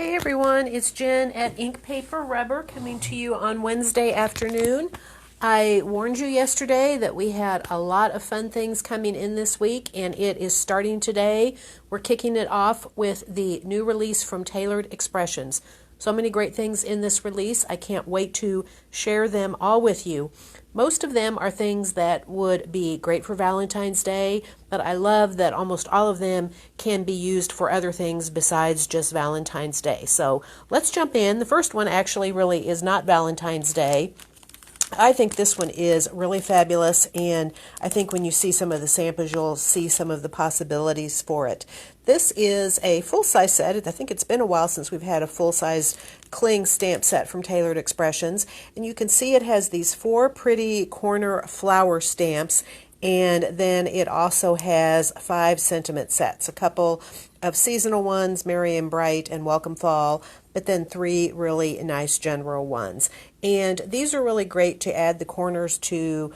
Hey everyone, it's Jen at Ink Paper Rubber coming to you on Wednesday afternoon. I warned you yesterday that we had a lot of fun things coming in this week, and it is starting today. We're kicking it off with the new release from Tailored Expressions. So many great things in this release. I can't wait to share them all with you. Most of them are things that would be great for Valentine's Day, but I love that almost all of them can be used for other things besides just Valentine's Day. So let's jump in. The first one actually really is not Valentine's Day. I think this one is really fabulous, and I think when you see some of the samples, you'll see some of the possibilities for it. This is a full-size set. I think it's been a while since we've had a full-size cling stamp set from Tailored Expressions, and you can see it has these 4 pretty corner flower stamps, and then it also has 5 sentiment sets, a couple of seasonal ones, Merry and Bright and Welcome Fall, but then 3 really nice general ones. And these are really great to add the corners to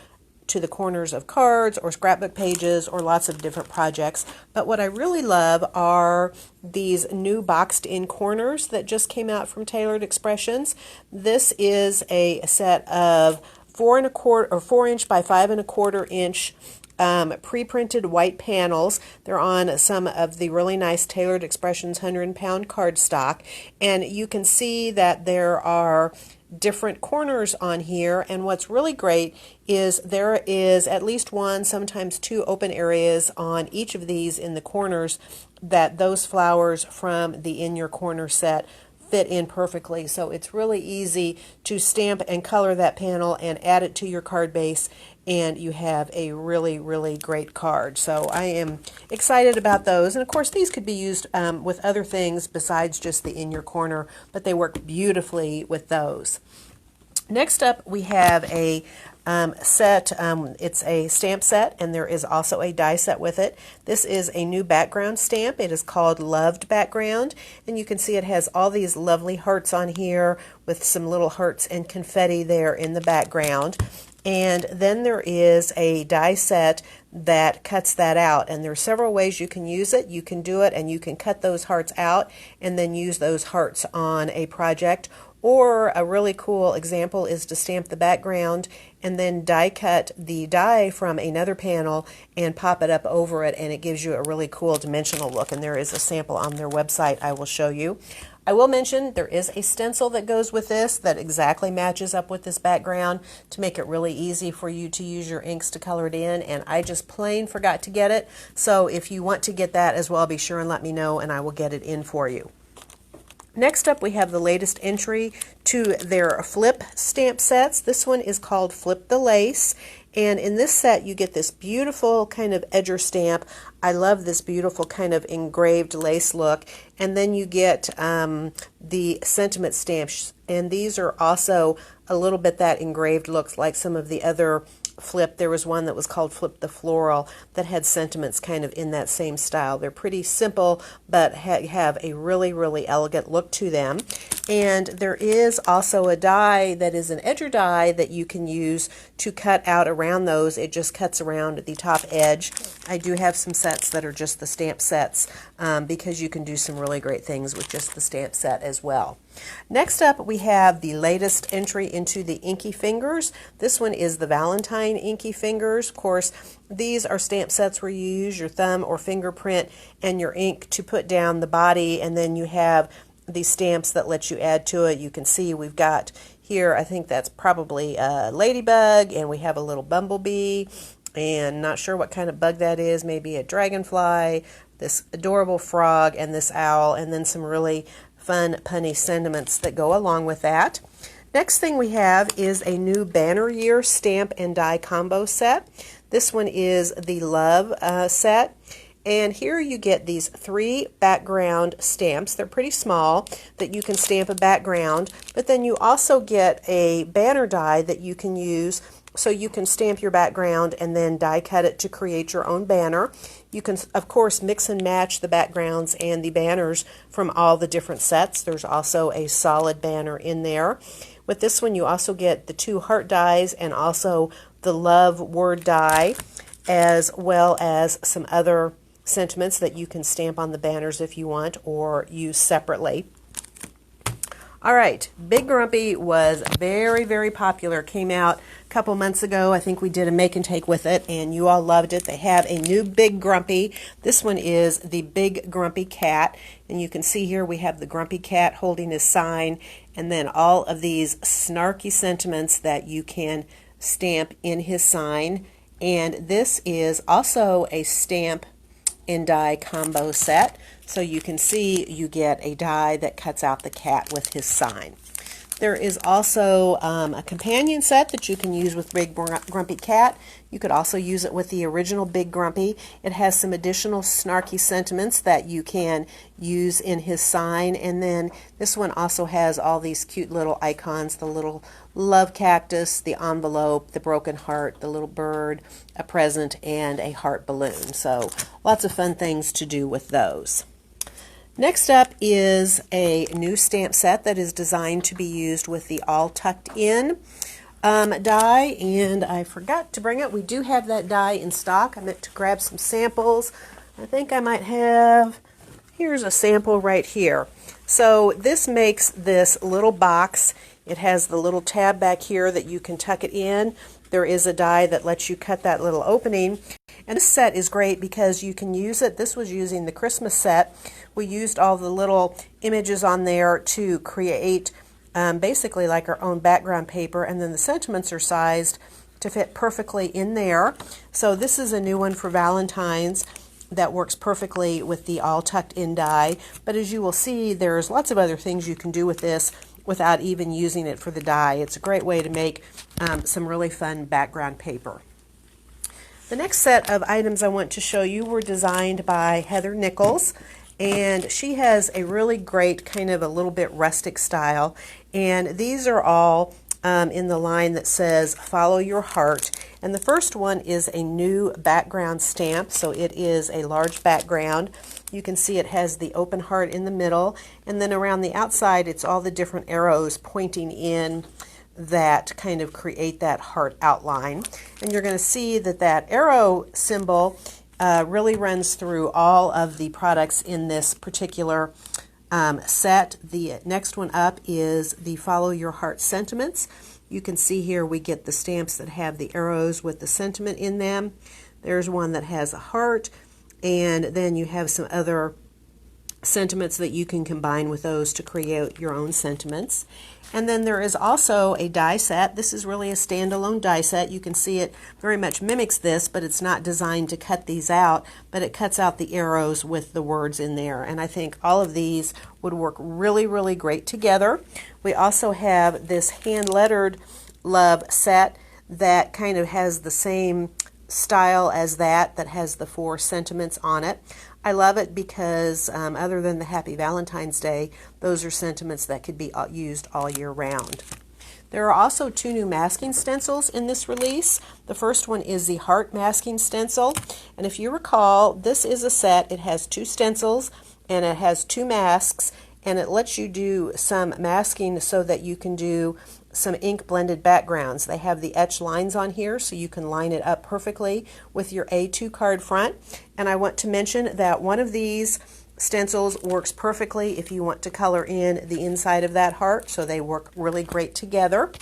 the corners of cards or scrapbook pages or lots of different projects. But what I really love are these new boxed in corners that just came out from Tailored Expressions. This is a set of 4 inch by 5 1/4 inch pre-printed white panels. They're on some of the really nice Tailored Expressions 100-pound cardstock, and you can see that there are different corners on here, and what's really great is there is at least 1, sometimes 2 open areas on each of these in the corners that those flowers from the In Your Corner set fit in perfectly. So it's really easy to stamp and color that panel and add it to your card base, and you have a really, really great card. So I am excited about those. And of course, these could be used with other things besides just the In Your Corner, but they work beautifully with those. Next up, we have a set. It's a stamp set, and there is also a die set with it. This is a new background stamp. It is called Loved Background, and you can see it has all these lovely hearts on here with some little hearts and confetti there in the background. And then there is a die set that cuts that out, and there are several ways you can use it. You can do it and you can cut those hearts out and then use those hearts on a project. Or a really cool example is to stamp the background and then die cut the die from another panel and pop it up over it, and it gives you a really cool dimensional look. And there is a sample on their website I will show you. I will mention there is a stencil that goes with this that exactly matches up with this background to make it really easy for you to use your inks to color it in, and I just plain forgot to get it. So if you want to get that as well, be sure and let me know and I will get it in for you. Next up, we have the latest entry to their flip stamp sets. This one is called Flip the Lace, and in this set you get this beautiful kind of edger stamp. I love this beautiful kind of engraved lace look, and then you get the sentiment stamps, and these are also a little bit that engraved look like some of the other flip. There was one that was called Flip the Floral that had sentiments kind of in that same style. They're pretty simple, but have a really, really elegant look to them. And there is also a die that is an edger die that you can use to cut out around those. It just cuts around the top edge. I do have some sets that are just the stamp sets because you can do some really great things with just the stamp set as well. Next up, we have the latest entry into the Inky Fingers. This one is the Valentine Inky Fingers. Of course, these are stamp sets where you use your thumb or fingerprint and your ink to put down the body, and then you have these stamps that let you add to it. You can see we've got here, I think that's probably a ladybug, and we have a little bumblebee, and not sure what kind of bug that is, maybe a dragonfly, this adorable frog, and this owl, and then some really fun punny sentiments that go along with that. Next thing we have is a new Banner Year stamp and die combo set. This one is the Love set. And here you get these 3 background stamps. They're pretty small that you can stamp a background, but then you also get a banner die that you can use so you can stamp your background and then die cut it to create your own banner. You can, of course, mix and match the backgrounds and the banners from all the different sets. There's also a solid banner in there. With this one, you also get the 2 heart dies and also the love word die, as well as some other sentiments that you can stamp on the banners if you want or use separately. All right, Big Grumpy was very, very popular. Came out a couple months ago. I think we did a make and take with it, and you all loved it. They have a new Big Grumpy. This one is the Big Grumpy Cat, and you can see here we have the Grumpy Cat holding his sign, and then all of these snarky sentiments that you can stamp in his sign. And this is also a stamp and die combo set. So you can see you get a die that cuts out the cat with his sign. There is also a companion set that you can use with Big Grumpy Cat. You could also use it with the original Big Grumpy. It has some additional snarky sentiments that you can use in his sign. And then this one also has all these cute little icons, the little love cactus, the envelope, the broken heart, the little bird, a present, and a heart balloon. So lots of fun things to do with those. Next up is a new stamp set that is designed to be used with the All Tucked In die, and I forgot to bring it. We do have that die in stock. I meant to grab some samples. I think I might have, here's a sample right here. So this makes this little box. It has the little tab back here that you can tuck it in. There is a die that lets you cut that little opening. And this set is great because you can use it. This was using the Christmas set. We used all the little images on there to create basically like our own background paper, and then the sentiments are sized to fit perfectly in there. So this is a new one for Valentine's that works perfectly with the All Tucked In die. But as you will see, there's lots of other things you can do with this without even using it for the die. It's a great way to make some really fun background paper. The next set of items I want to show you were designed by Heather Nichols, and she has a really great kind of a little bit rustic style, and these are all in the line that says Follow Your Heart. And the first one is a new background stamp, so it is a large background. You can see it has the open heart in the middle, and then around the outside it's all the different arrows pointing in that kind of create that heart outline. And you're going to see that that arrow symbol really runs through all of the products in this particular set. The next one up is the Follow Your Heart sentiments. You can see here we get the stamps that have the arrows with the sentiment in them. There's one that has a heart, and then you have some other sentiments that you can combine with those to create your own sentiments. And then there is also a die set. This is really a standalone die set. You can see it very much mimics this, but it's not designed to cut these out, but it cuts out the arrows with the words in there. And I think all of these would work really, really great together. We also have this hand-lettered love set that kind of has the same style as that has the 4 sentiments on it. I love it because other than the Happy Valentine's Day, those are sentiments that could be used all year round. There are also 2 new masking stencils in this release. The first one is the Heart Masking Stencil, and if you recall, this is a set. It has 2 stencils and it has 2 masks, and it lets you do some masking so that you can do some ink blended backgrounds. They have the etched lines on here so you can line it up perfectly with your A2 card front. And I want to mention that one of these stencils works perfectly if you want to color in the inside of that heart, so they work really great together.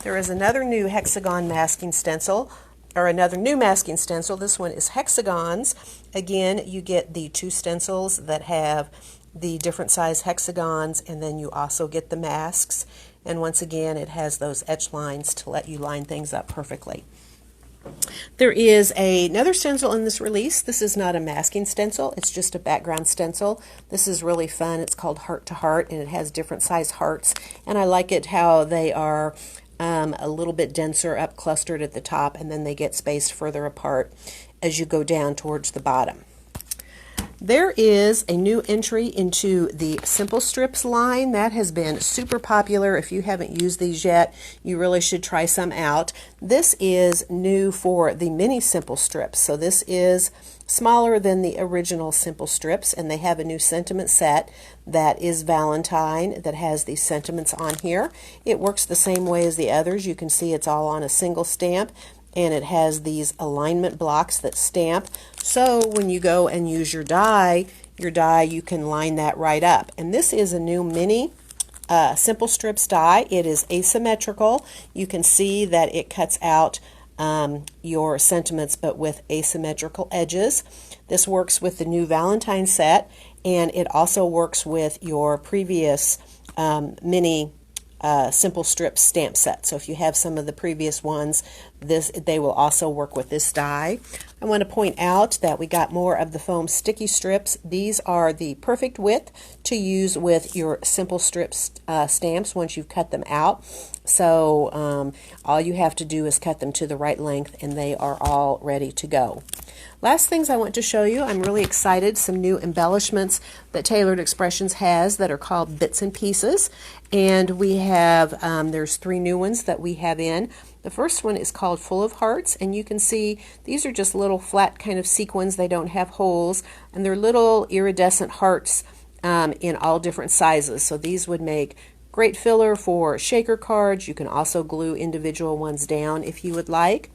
There is another new hexagon masking stencil, or another new masking stencil. This one is hexagons. Again, you get the 2 stencils that have the different size hexagons, and then you also get the masks. And once again, it has those etched lines to let you line things up perfectly. There is another stencil in this release. This is not a masking stencil, it's just a background stencil. This is really fun. It's called Heart to Heart, and it has different size hearts. And I like it how they are a little bit denser up clustered at the top, and then they get spaced further apart as you go down towards the bottom. There is a new entry into the Simple Strips line that has been super popular. If you haven't used these yet, you really should try some out. This is new for the mini Simple Strips. So this is smaller than the original Simple Strips, and they have a new sentiment set that is Valentine that has these sentiments on here. It works the same way as the others. You can see it's all on a single stamp, and it has these alignment blocks that stamp. So when you go and use your die, you can line that right up. And this is a new mini Simple Strips die. It is asymmetrical. You can see that it cuts out your sentiments, but with asymmetrical edges. This works with the new Valentine set, and it also works with your previous mini Simple Strips stamp set. So if you have some of the previous ones, they will also work with this die. I want to point out that we got more of the foam sticky strips. These are the perfect width to use with your Simple Strips stamps once you've cut them out. So all you have to do is cut them to the right length and they are all ready to go. Last things I want to show you, I'm really excited, some new embellishments that Taylored Expressions has that are called Bits and Pieces. And we have, there's 3 new ones that we have in. The first one is called Full of Hearts, and you can see these are just little flat kind of sequins. They don't have holes, and they're little iridescent hearts in all different sizes. So these would make great filler for shaker cards. You can also glue individual ones down if you would like.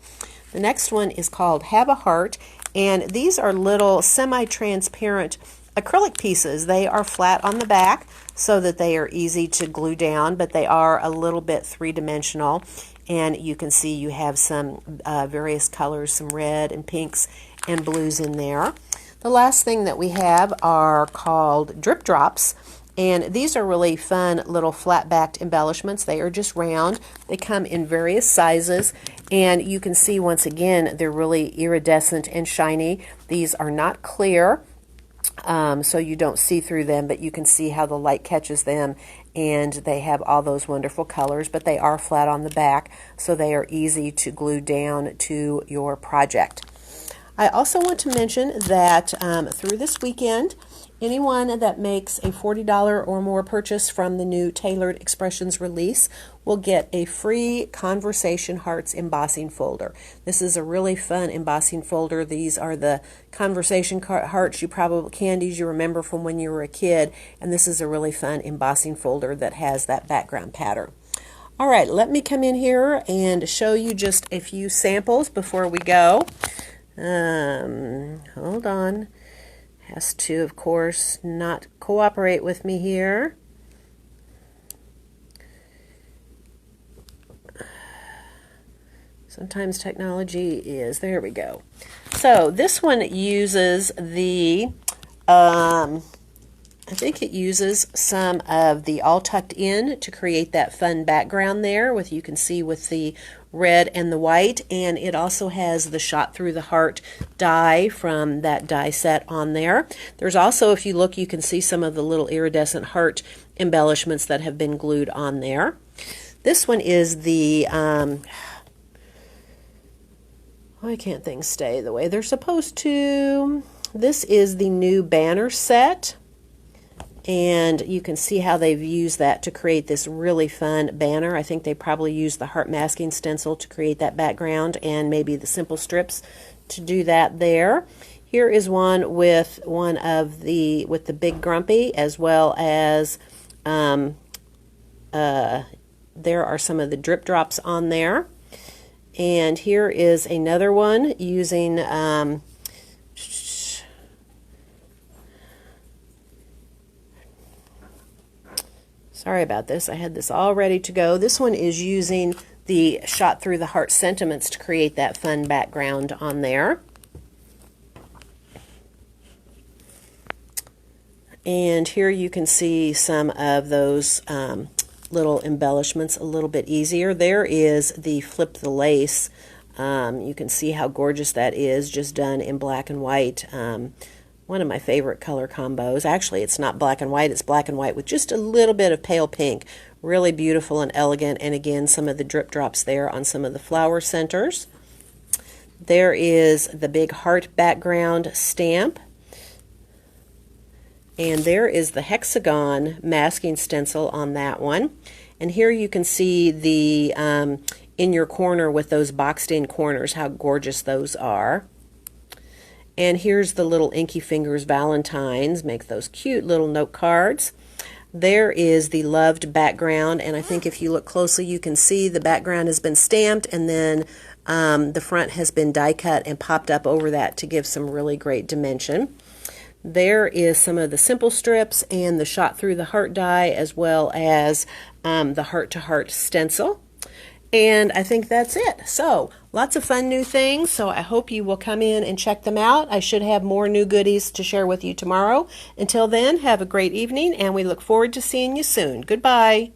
The next one is called Have a Heart, and these are little semi-transparent acrylic pieces. They are flat on the back so that they are easy to glue down, but they are a little bit three-dimensional. And you can see you have some various colors, some red and pinks and blues in there. The last thing that we have are called Drip Drops. And these are really fun little flat-backed embellishments. They are just round. They come in various sizes. And you can see once again, they're really iridescent and shiny. These are not clear, so you don't see through them, but you can see how the light catches them. And they have all those wonderful colors, but they are flat on the back, so they are easy to glue down to your project. I also want to mention that through this weekend, anyone that makes a $40 or more purchase from the new Taylored Expressions release will get a free Conversation Hearts embossing folder. This is a really fun embossing folder. These are the Conversation Hearts candies you remember from when you were a kid, and this is a really fun embossing folder that has that background pattern. All right, let me come in here and show you just a few samples before we go. Hold on. Has to, of course, not cooperate with me here. Sometimes technology is, there we go. So this one uses the, I think it uses some of the All Tucked In to create that fun background there, with you can see with the red and the white, and it also has the Shot Through the Heart die from that die set on there. There's also, if you look, you can see some of the little iridescent heart embellishments that have been glued on there. This one is the, why can't things stay the way they're supposed to? This is the new banner set. And you can see how they've used that to create this really fun banner. I think they probably used the heart masking stencil to create that background, and maybe the Simple Strips to do that there. Here is one with the Big Grumpy, as well as there are some of the drip drops on there. And here is another one using sorry about this, I had this all ready to go. This one is using the Shot Through the Heart sentiments to create that fun background on there. And here you can see some of those little embellishments a little bit easier. There is the Flip the Lace. You can see how gorgeous that is, just done in black and white. One of my favorite color combos. Actually, it's not black and white, it's black and white with just a little bit of pale pink. Really beautiful and elegant, and again, some of the drip drops there on some of the flower centers. There is the big heart background stamp. And there is the hexagon masking stencil on that one. And here you can see the in your corner with those boxed in corners, how gorgeous those are. And here's the little Inky Fingers Valentines, make those cute little note cards. There is the loved background, and I think if you look closely you can see the background has been stamped, and then the front has been die cut and popped up over that to give some really great dimension. There is some of the simple strips and the shot through the heart die, as well as the heart-to-heart stencil. And I think that's it. So lots of fun new things. So I hope you will come in and check them out. I should have more new goodies to share with you tomorrow. Until then, have a great evening, and we look forward to seeing you soon. Goodbye.